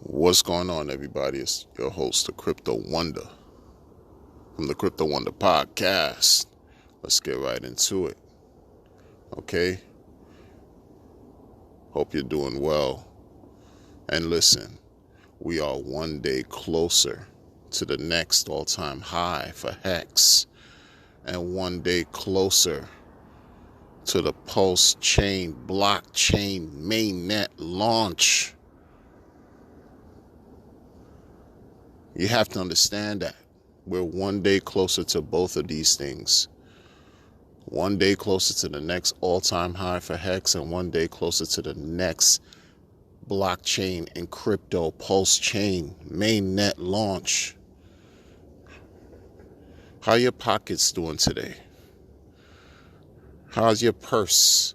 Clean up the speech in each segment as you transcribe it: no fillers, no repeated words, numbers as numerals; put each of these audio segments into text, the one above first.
What's going on, everybody? It's your host, the Crypto Wonder, from the Crypto Wonder podcast. Let's get right into it. Okay? Hope you're doing well. And listen, we are one day closer to the next all-time high for Hex, and one day closer to the PulseChain blockchain mainnet launch. You have to understand that we're one day closer to both of these things. One day closer to the next all-time high for Hex, and one day closer to the next blockchain and crypto PulseChain mainnet launch. How are your pockets doing today? How's your purse,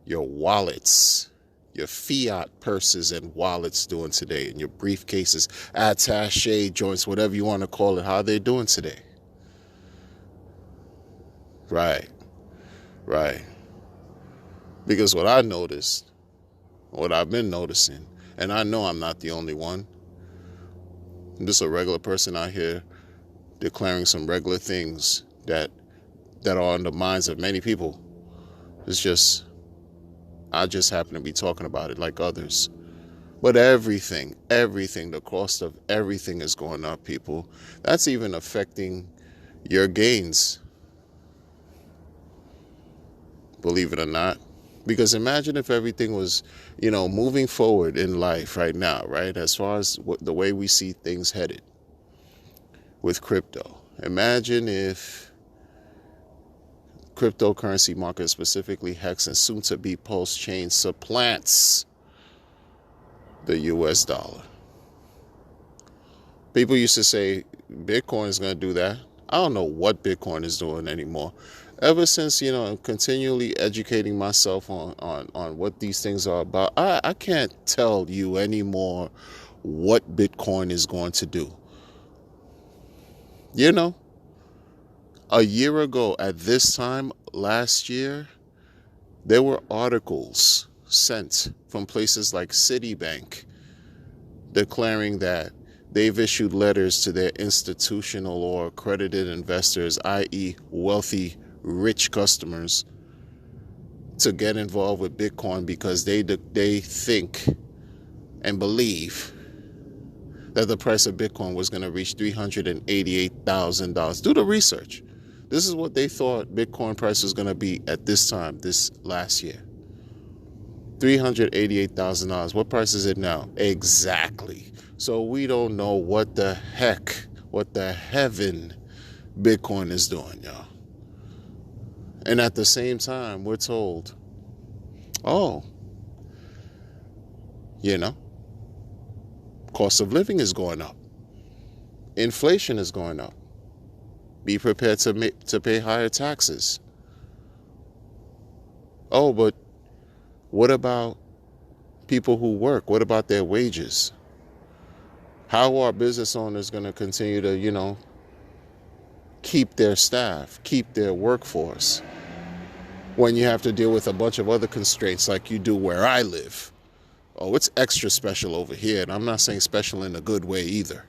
your wallets, your fiat purses and wallets doing today, and your briefcases, attaché joints, whatever you want to call it? How are they doing today? Right. Because what I noticed, what I've been noticing, and I know I'm not the only one, I'm just a regular person out here declaring some regular things that are on the minds of many people. It's just, I just happen to be talking about it like others. But everything, the cost of everything is going up, people. That's even affecting your gains, believe it or not. Because imagine if everything was, moving forward in life right now, right? As far as the way we see things headed with crypto. Imagine if cryptocurrency market, specifically Hex and soon to be PulseChain, supplants the US dollar. People used to say Bitcoin is going to do that. I don't know what Bitcoin is doing anymore. Ever since, I'm continually educating myself on what these things are about, I can't tell you anymore what Bitcoin is going to do. A year ago at this time last year, there were articles sent from places like Citibank declaring that they've issued letters to their institutional or accredited investors, i.e. wealthy, rich customers, to get involved with Bitcoin because they think and believe that the price of Bitcoin was going to reach $388,000. Do the research. This is what they thought Bitcoin price was going to be at this time, this last year. $388,000. What price is it now? Exactly. So we don't know what the heaven Bitcoin is doing, y'all. And at the same time, we're told, cost of living is going up. Inflation is going up. Be prepared to pay higher taxes. Oh, but what about people who work? What about their wages? How are business owners going to continue to, keep their staff, keep their workforce, when you have to deal with a bunch of other constraints like you do where I live? Oh, it's extra special over here, and I'm not saying special in a good way either.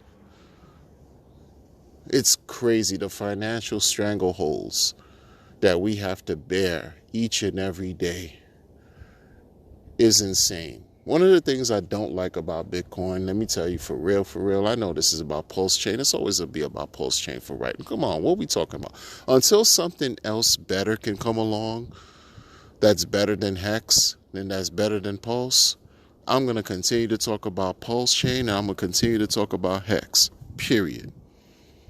It's crazy, the financial strangleholds that we have to bear each and every day is insane. One of the things I don't like about Bitcoin, let me tell you for real, I know this is about PulseChain. It's always going to be about PulseChain for right. Come on, what are we talking about? Until something else better can come along that's better than Hex, and that's better than Pulse, I'm going to continue to talk about PulseChain, and I'm going to continue to talk about Hex, period.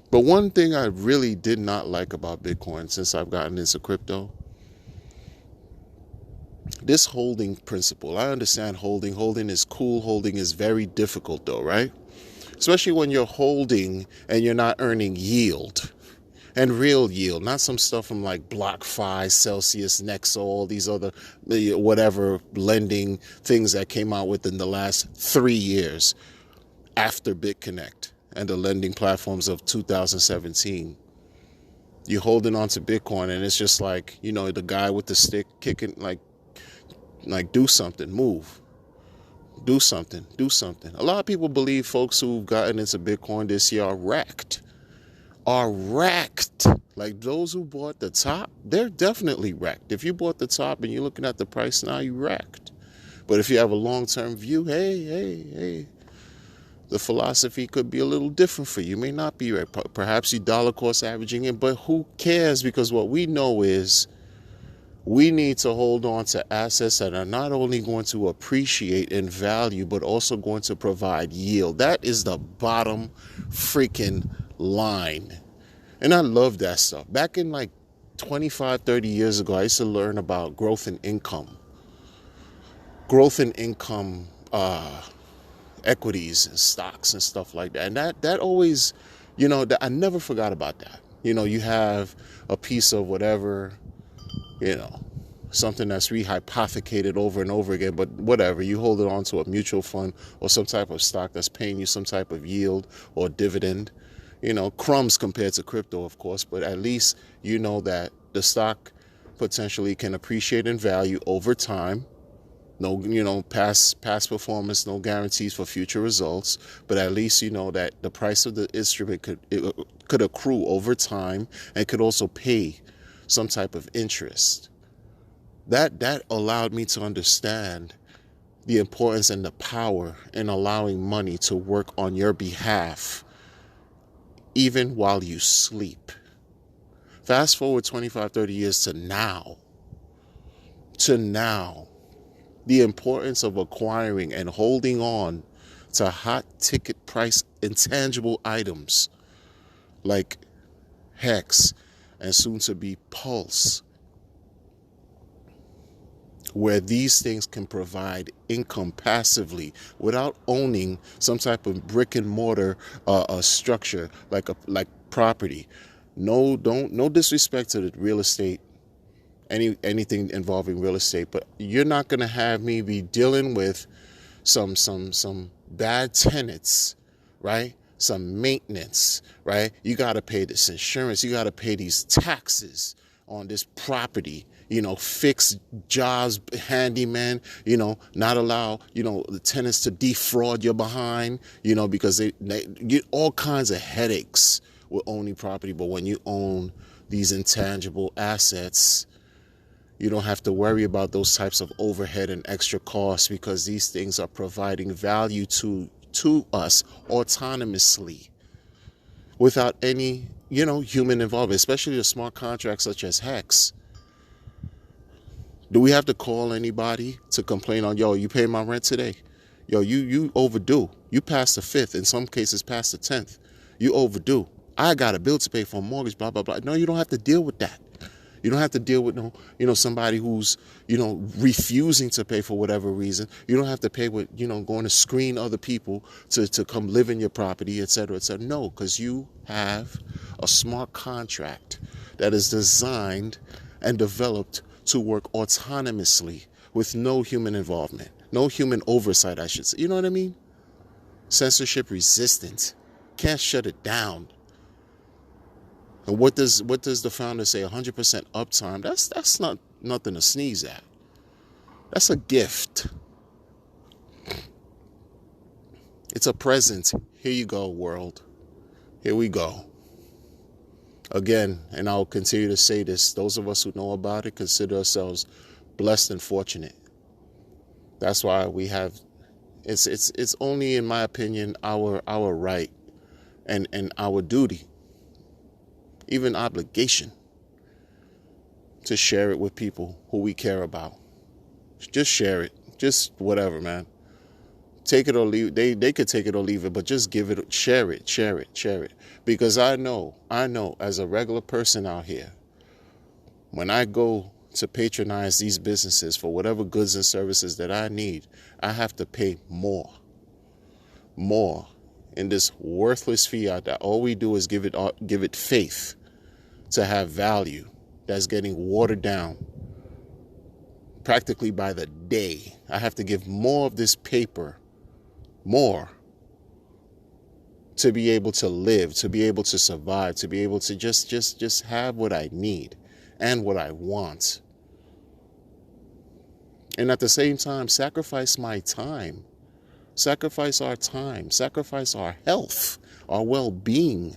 But one thing I really did not like about Bitcoin since I've gotten into crypto, this holding principle. I understand holding. Holding is cool. Holding is very difficult though, right? Especially when you're holding and you're not earning yield. And real yield, not some stuff from like BlockFi, Celsius, Nexo, all these other whatever lending things that came out within the last 3 years after BitConnect and the lending platforms of 2017. You're holding on to Bitcoin and it's just like, the guy with the stick kicking, like do something, move. Do something. Do something. A lot of people believe folks who've gotten into Bitcoin this year are wrecked. Are wrecked. Like those who bought the top, they're definitely wrecked. If you bought the top and you're looking at the price now, you're wrecked. But if you have a long-term view, hey, the philosophy could be a little different for you. You may not be right. Perhaps you dollar cost averaging it, but who cares? Because what we know is we need to hold on to assets that are not only going to appreciate in value, but also going to provide yield. That is the bottom freaking line. And I love that stuff. Back in like 25, 30 years ago, I used to learn about growth in income. Growth in income equities and stocks and stuff like that. And that always, I never forgot about that. You have a piece of whatever, something that's rehypothecated over and over again, but whatever, you hold it on to a mutual fund or some type of stock that's paying you some type of yield or dividend, crumbs compared to crypto, of course, but at least you know that the stock potentially can appreciate in value over time. No, past performance, no guarantees for future results, but at least you know that the price of the instrument could accrue over time and could also pay some type of interest. That allowed me to understand the importance and the power in allowing money to work on your behalf, even while you sleep. Fast forward 25, 30 years to now. The importance of acquiring and holding on to hot ticket price intangible items like Hex and soon to be Pulse, where these things can provide income passively without owning some type of brick and mortar structure like property. No disrespect to the real estate, anything involving real estate, but you're not going to have me be dealing with some bad tenants, right? Some maintenance, right? You got to pay this insurance. You got to pay these taxes on this property, fix jobs, handyman, not allow, the tenants to defraud your behind, because they get all kinds of headaches with owning property. But when you own these intangible assets, you don't have to worry about those types of overhead and extra costs because these things are providing value to us autonomously without any, human involvement, especially the smart contracts such as Hex. Do we have to call anybody to complain on, you pay my rent today? You overdue. You passed the 5th, in some cases past the 10th. You overdue. I got a bill to pay for a mortgage, blah, blah, blah. No, you don't have to deal with that. You don't have to deal with somebody who's, refusing to pay for whatever reason. You don't have to pay with, going to screen other people to come live in your property, et cetera, et cetera. No, because you have a smart contract that is designed and developed to work autonomously with no human involvement, no human oversight, I should say. You know what I mean? Censorship resistant. Can't shut it down. And what does the founder say? 100% uptime. That's not nothing to sneeze at. That's a gift. It's a present. Here you go, world. Here we go. Again, and I'll continue to say this, those of us who know about it consider ourselves blessed and fortunate. That's why we have, it's only, in my opinion, our right and our duty, even obligation, to share it with people who we care about. Just share it. Just whatever, man. Take it or leave it. They could take it or leave it, but just give it, share it. Because I know as a regular person out here, when I go to patronize these businesses for whatever goods and services that I need, I have to pay more in this worthless fiat that all we do is give it faith to have value that's getting watered down practically by the day. I have to give more of this paper, more, to be able to live, to be able to survive, to be able to just have what I need and what I want. And at the same time, sacrifice my time sacrifice our time, sacrifice our health, our well-being,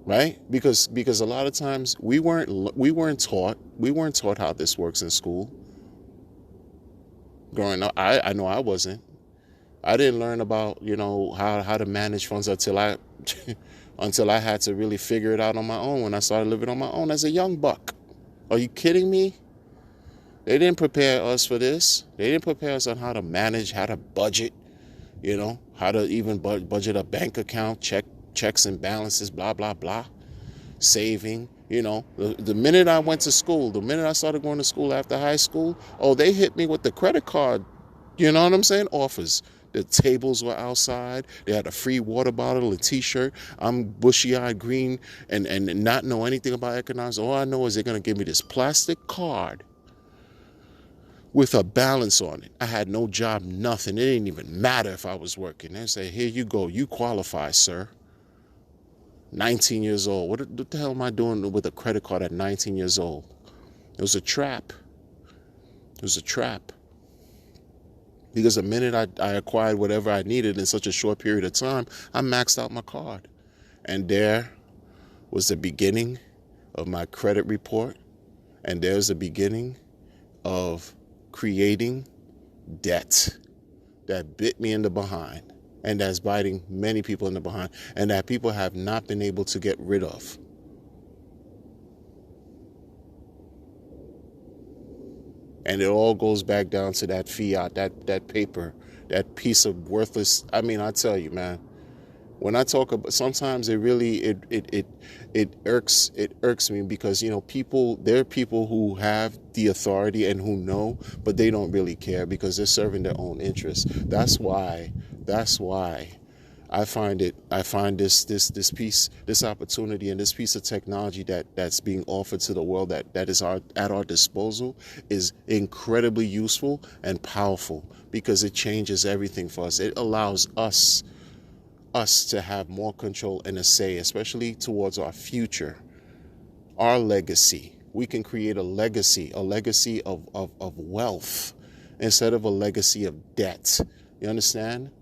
right? Because a lot of times we weren't taught how this works in school. Growing up, I know I wasn't. I didn't learn about, how to manage funds until I until I had to really figure it out on my own when I started living on my own as a young buck. Are you kidding me? They didn't prepare us for this. They didn't prepare us on how to manage, how to budget, how to even budget a bank account, checks and balances, blah, blah, blah, saving. The minute I went to school, the minute I started going to school after high school, they hit me with the credit card, you know what I'm saying, offers. The tables were outside. They had a free water bottle, a t-shirt. I'm bushy-eyed green and not know anything about economics. All I know is they're going to give me this plastic card with a balance on it. I had no job, nothing. It didn't even matter if I was working. They say, here you go. You qualify, sir. 19 years old. What the hell am I doing with a credit card at 19 years old? It was a trap. It was a trap. Because the minute I acquired whatever I needed in such a short period of time, I maxed out my card. And there was the beginning of my credit report. And there's the beginning of creating debt that bit me in the behind. And that's biting many people in the behind. And that people have not been able to get rid of. And it all goes back down to that fiat, that paper, that piece of worthless. I mean, I tell you, man, when I talk about, sometimes it really, it irks me because, there are people who have the authority and who know, but they don't really care because they're serving their own interests. That's why I find this opportunity and this piece of technology that's being offered to the world that is at our disposal is incredibly useful and powerful because it changes everything for us. It allows us to have more control and a say, especially towards our future, our legacy. We can create a legacy of wealth instead of a legacy of debt. You understand?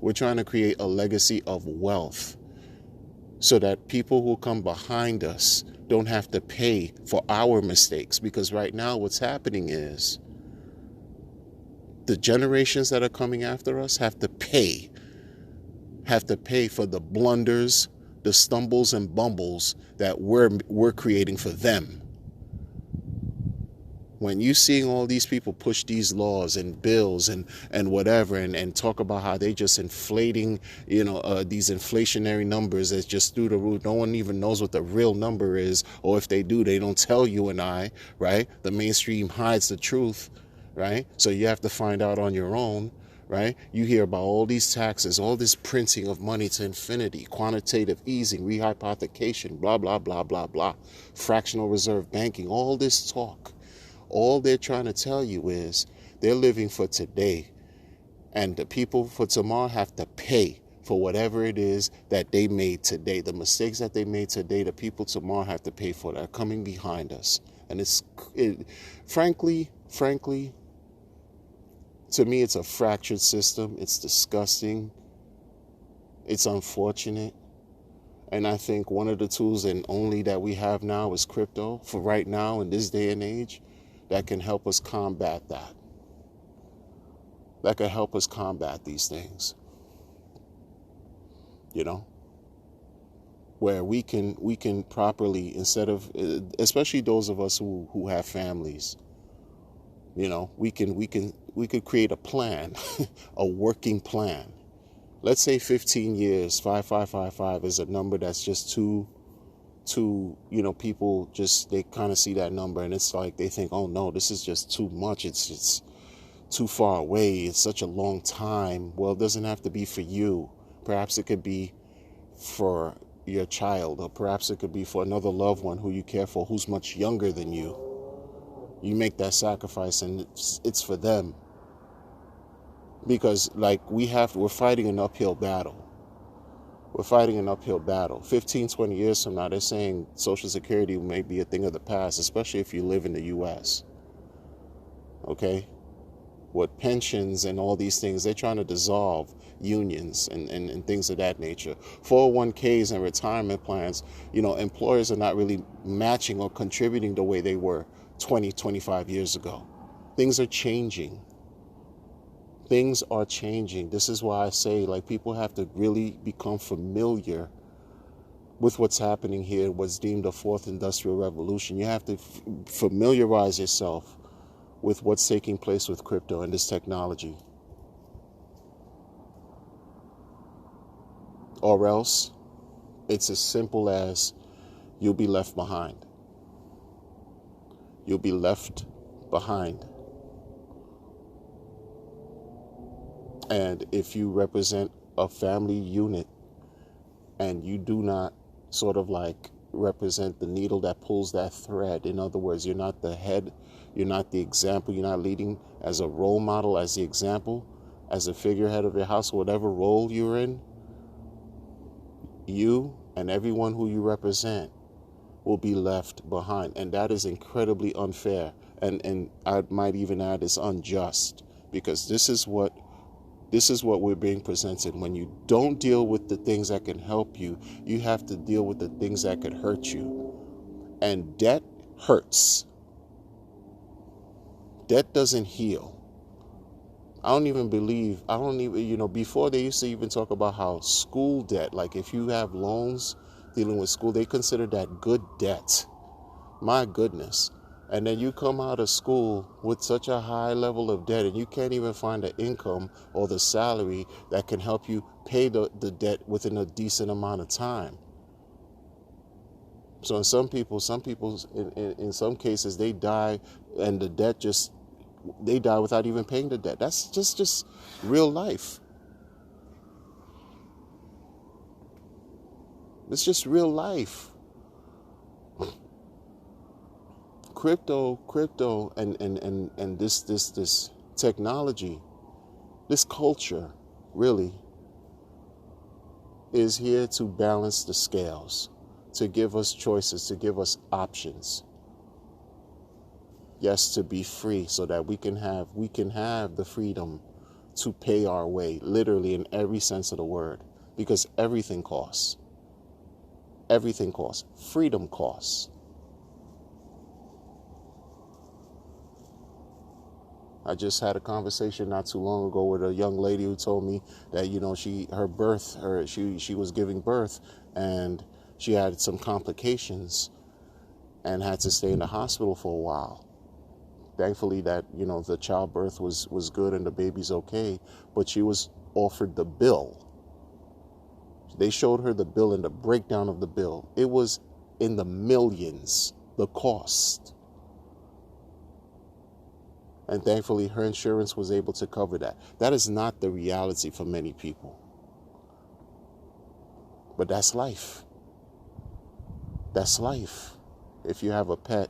We're trying to create a legacy of wealth so that people who come behind us don't have to pay for our mistakes. Because right now what's happening is the generations that are coming after us have to pay for the blunders, the stumbles and bumbles that we're creating for them. When you seeing all these people push these laws and bills and whatever and talk about how they just inflating, these inflationary numbers that's just through the roof. No one even knows what the real number is, or if they do, they don't tell you and I, right? The mainstream hides the truth, right? So you have to find out on your own, right? You hear about all these taxes, all this printing of money to infinity, quantitative easing, rehypothecation, blah, blah, blah, blah, blah, fractional reserve banking, all this talk. All they're trying to tell you is they're living for today, and the people for tomorrow have to pay for whatever it is that they made today. The mistakes that they made today, the people tomorrow have to pay for that are coming behind us. And frankly, to me, it's a fractured system. It's disgusting. It's unfortunate. And I think one of the tools and only that we have now is crypto for right now in this day and age. That can help us combat that. That can help us combat these things. Where we can properly, instead of, especially those of us who have families, we could create a plan, a working plan. Let's say 15 years, 5555 is a number that's just too, people just, they kind of see that number and it's like they think, oh no, this is just too much. It's too far away. It's such a long time. Well, it doesn't have to be for you. Perhaps it could be for your child, or perhaps it could be for another loved one who you care for, who's much younger than you. You make that sacrifice and it's for them. Because we're fighting an uphill battle. We're fighting an uphill battle. 15, 20 years from now, they're saying Social Security may be a thing of the past, especially if you live in the U.S. okay? What pensions and all these things, they're trying to dissolve unions and things of that nature. 401ks and retirement plans, employers are not really matching or contributing the way they were 20, 25 years ago. Things are changing. Things are changing. This is why I say, like, people have to really become familiar with what's happening here, what's deemed a fourth industrial revolution. You have to familiarize yourself with what's taking place with crypto and this technology. Or else, it's as simple as you'll be left behind. You'll be left behind. And if you represent a family unit and you do not sort of like represent the needle that pulls that thread, in other words, you're not the head, you're not the example, you're not leading as a role model, as the example, as a figurehead of your house, whatever role you're in, you and everyone who you represent will be left behind. And that is incredibly unfair. And I might even add it's unjust, because this is what we're being presented. When you don't deal with the things that can help you, you have to deal with the things that could hurt you. And debt hurts. Debt doesn't heal. Before they used to even talk about how school debt, like if you have loans dealing with school, they consider that good debt. My goodness. And then you come out of school with such a high level of debt, and you can't even find the income or the salary that can help you pay the debt within a decent amount of time. So in some some cases, they die, and the debt they die without even paying the debt. That's just real life. It's just real life. Crypto and this technology, this culture really is here to balance the scales, to give us choices, to give us options. Yes, to be free, so that we can have the freedom to pay our way, literally in every sense of the word, because everything costs. Everything costs. Freedom costs. I just had a conversation not too long ago with a young lady who told me that, she was giving birth, and she had some complications and had to stay in the hospital for a while. Thankfully that, the childbirth was good and the baby's okay, but she was offered the bill. They showed her the bill and the breakdown of the bill. It was in the millions, the cost. And thankfully, her insurance was able to cover that. That is not the reality for many people. But that's life. That's life. If you have a pet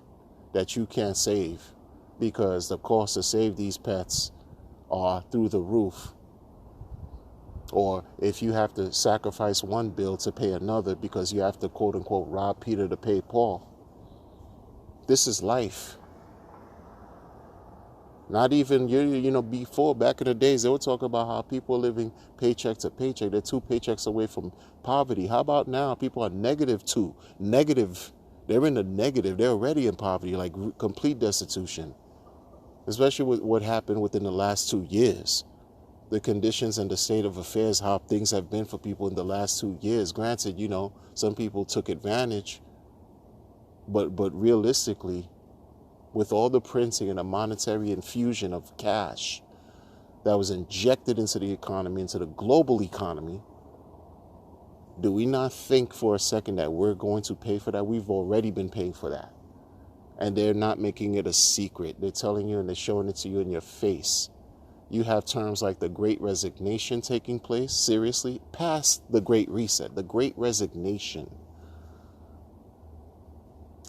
that you can't save, because the cost to save these pets are through the roof. Or if you have to sacrifice one bill to pay another because you have to, quote unquote, rob Peter to pay Paul. This is life. Not even, before, back in the days, they would talk about how people are living paycheck to paycheck. They're 2 paychecks away from poverty. How about now? People are negative. They're in the negative. They're already in poverty, like complete destitution. Especially with what happened within the last 2 years. The conditions and the state of affairs, how things have been for people in the last 2 years. Granted, some people took advantage. But realistically, with all the printing and the monetary infusion of cash that was injected into the economy, into the global economy, do we not think for a second that we're going to pay for that? We've already been paying for that. And they're not making it a secret. They're telling you and they're showing it to you in your face. You have terms like the Great Resignation taking place, seriously, past the Great Reset, the Great Resignation,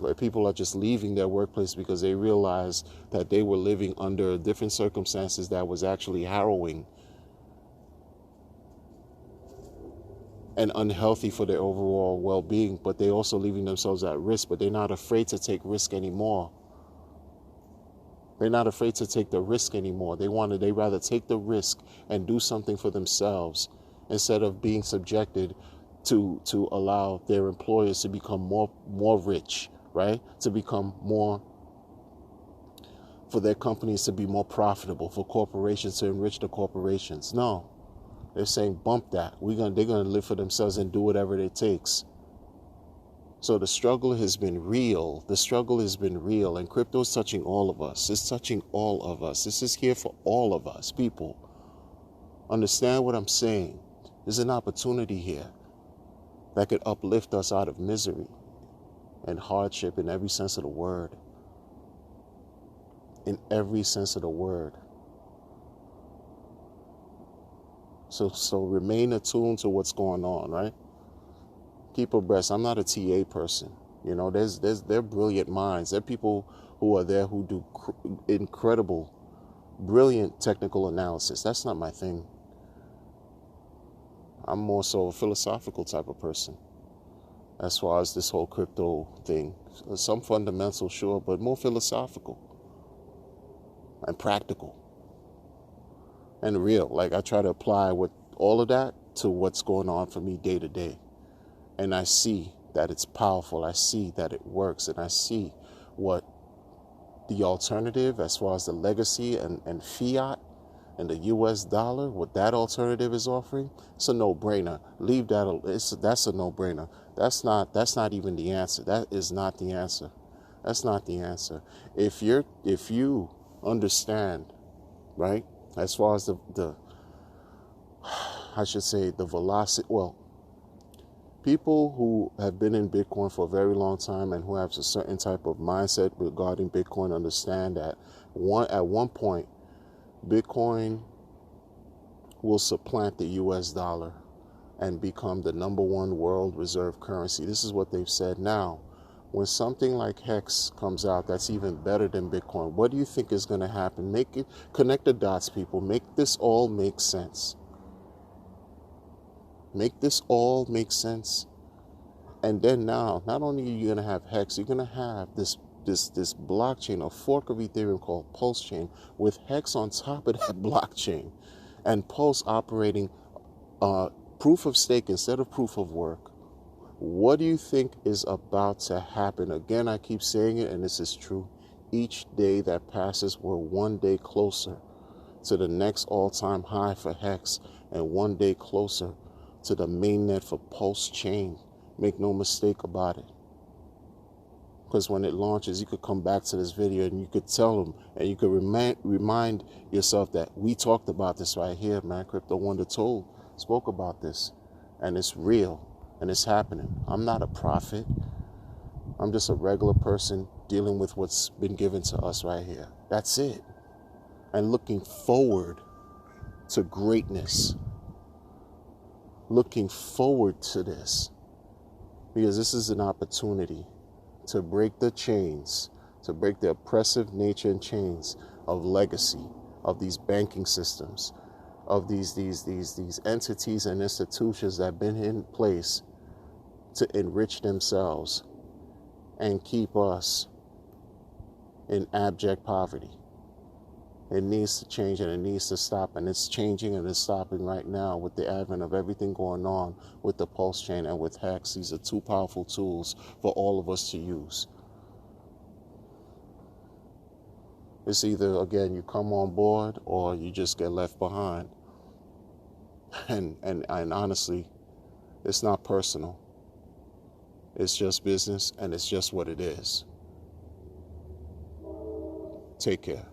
where people are just leaving their workplace because they realize that they were living under different circumstances that was actually harrowing and unhealthy for their overall well-being, but they're also leaving themselves at risk, but they're not afraid to take risk anymore. They're not afraid to take the risk anymore. They rather take the risk and do something for themselves instead of being subjected to allow their employers to become more rich, right? To become more, for their companies to be more profitable, for corporations to enrich the corporations. No, they're saying bump that. They're gonna live for themselves and do whatever it takes. So the struggle has been real. The struggle has been real, and crypto is touching all of us. It's touching all of us. This is here for all of us. People, understand what I'm saying. There's an opportunity here that could uplift us out of misery and hardship in every sense of the word. In every sense of the word. So remain attuned to what's going on, right? Keep abreast. I'm not a TA person. You know, they're brilliant minds. There are people who are there who do incredible, brilliant technical analysis. That's not my thing. I'm more so a philosophical type of person as far as this whole crypto thing. Some fundamental, sure, but more philosophical and practical and real. Like, I try to apply all of that to what's going on for me day to day. And I see that it's powerful. I see that it works. And I see what the alternative, as far as the legacy and fiat and the US dollar, what that alternative is offering, it's a no-brainer. Leave that. That's a no-brainer. That's not even the answer. That is not the answer. That's not the answer. If you understand, right, as far as the I should say the velocity, well, people who have been in Bitcoin for a very long time and who have a certain type of mindset regarding Bitcoin understand that at one point, Bitcoin will supplant the US dollar and become the #1 world reserve currency. This is what they've said. Now, when something like Hex comes out that's even better than Bitcoin, what do you think is going to happen? Connect the dots, people. Make this all make sense. Make this all make sense. And then now, not only are you going to have Hex, you're going to have this blockchain, a fork of Ethereum called PulseChain, with Hex on top of that blockchain, and Pulse operating proof of stake instead of proof of work. What do you think is about to happen? Again, I keep saying it, and this is true. Each day that passes, we're one day closer to the next all-time high for Hex, and one day closer to the mainnet for PulseChain. Make no mistake about it. Because when it launches, you could come back to this video and you could tell them, and you could remind yourself that we talked about this right here, man. Crypto Wonder spoke about this, and it's real, and it's happening. I'm not a prophet. I'm just a regular person dealing with what's been given to us right here. That's it. And looking forward to greatness. Looking forward to this. Because this is an opportunity to break the chains, to break the oppressive nature and chains of legacy, of these banking systems, of these entities and institutions that have been in place to enrich themselves and keep us in abject poverty. It needs to change, and it needs to stop, and it's changing and it's stopping right now with the advent of everything going on with the PulseChain and with Hex. These are two powerful tools for all of us to use. It's either, again, you come on board or you just get left behind. And honestly, it's not personal. It's just business, and it's just what it is. Take care.